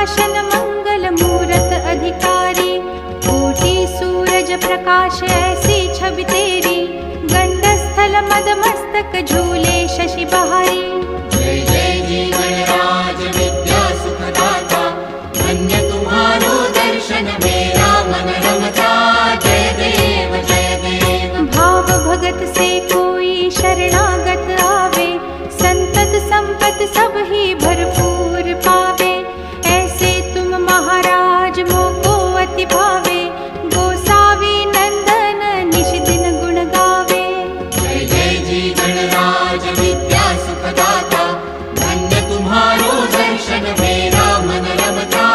सुदर्शन मंगल मूरत अधिकारी, कोटि सूरज प्रकाश ऐसी छवि तेरी, गंडस्थल मद मस्तक झूले शशि बहारी। जय जय जी गणराज विद्या सुखदाता, धन्य तुम्हारो दर्शन मेरा मन रमता। जय देव जय देव। भाव भगत से कोई शरणागत आवे, संतत संपत सब ही भरपूर पावे। ऐसे तुम महाराज मोको अति भावे, गोसावी नंदन निश दिन गुण गावे। जय जय जी गणराज विद्या सुखदाता, धन्य तुम्हारो दर्शन मेरा मन रमता।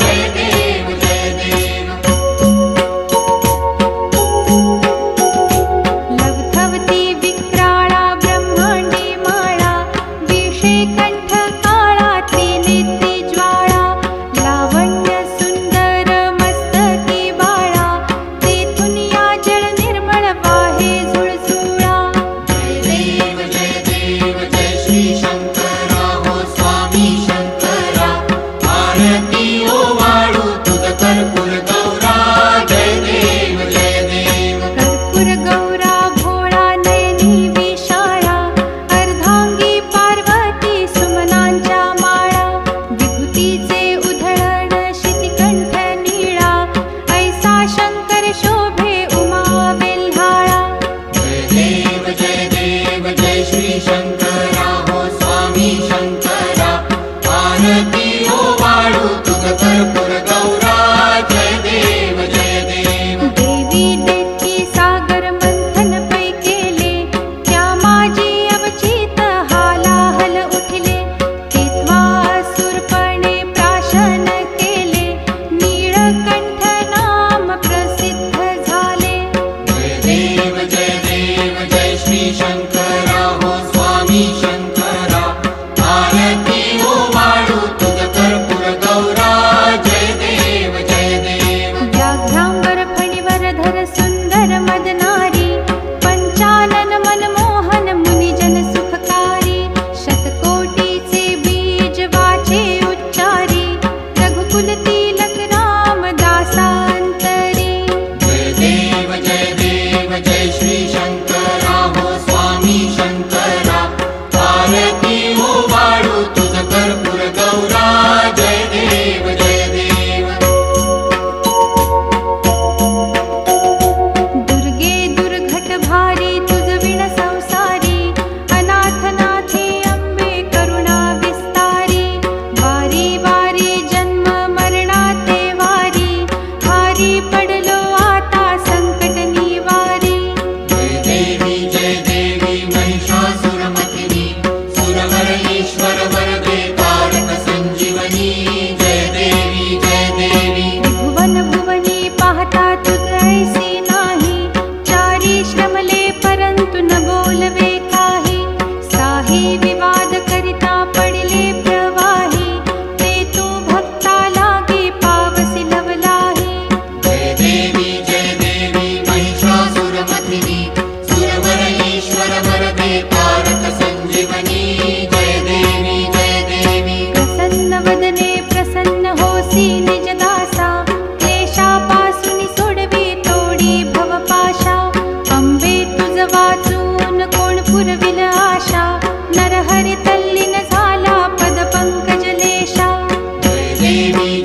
जय देव जय देव। लवथवती विक्राळा ब्रह्मांडी माळा, विषे कंठ काळा त्रिनेत्री ज्वाळा, लावण्य सुंदर मस्तकी बाळा, तेथून या जळ निर्मळ वाहे झुळझुळा। जय देव जय श्री शंकरा हो स्वामी शंकरा, आरती ओवाळू तुझ कर्पूर गौरा। जय देव जय देव। कर्पूर गौरा भोळा नयनी विशाळा, अर्धांगी पार्वती सुमनांच्या माळा, विभूतीचे उधळण शितिकंठ नीळा, ऐसा शंकर शोभे उमा वेल्हाळा। जय देव जय श्री शंकरा हो स्वामी शंकरा, आरती ओवाळू तुझ कर्पूर गौरा। जय देव जय देव। देवी देती सागर मंथन पै केले, त्या माझी अवचित हालाहल उठले, तेव्हा असुरपणे प्राशन केले, नीळकंठ नाम प्रसिद्ध झाले। जय देव जय श्री शंकरा हो स्वामी शंकरा, आरती ओवाळू तुझ कर्पूर गौरा। जय देव जय देव। व्याघ्रांबर फणीवर धर सुंदर मदनारी, पंचानन मनमोहन मुनिजन सुखकारी, शतकोटीचे बीज वाचे उच्चारी, रघुकुल तिलक राम दासांतरी। जय देव जय श्री शंकरा हो स्वामी शंकरा, आरती ओवाळू तुझ कर्पूर गौरा। जय देव जय देव। दुर्गे दुर्घट भारी तुझ विण संसारी, अनाथनाथे अंबे करुणा विस्तारी, वारी वारी जन्म मरणाते वारी, भारी पडलो आता संकट निवारी। जय देवी महिषासुरमर्दिनी, सुरवर ईश्वर वरदे तारक संजीवनी। जय देवी जय देवी। भुवन भुवनी पाहता तुझ ऐसी नाही, चारी श्रमले परंतु न बोलवे काही, साही विवाद करिता पडले प्रवाही, ते तू भक्ता लागे पावसी लवलाही। जय देवी महिषासुरमर्दिनी, सुरवर ईश्वर वरदे तारक संजीवनी। जय देवी जय देवी। प्रसन्न वदने प्रसन्न होसी निज दासा, क्लेशापासून सोडवी तोडी भवपाशा, अंबे तुझ वाचून कोण पुरविल आशा, नरहरी तल्लीन झाला पद पंकज लेशा। जय देवी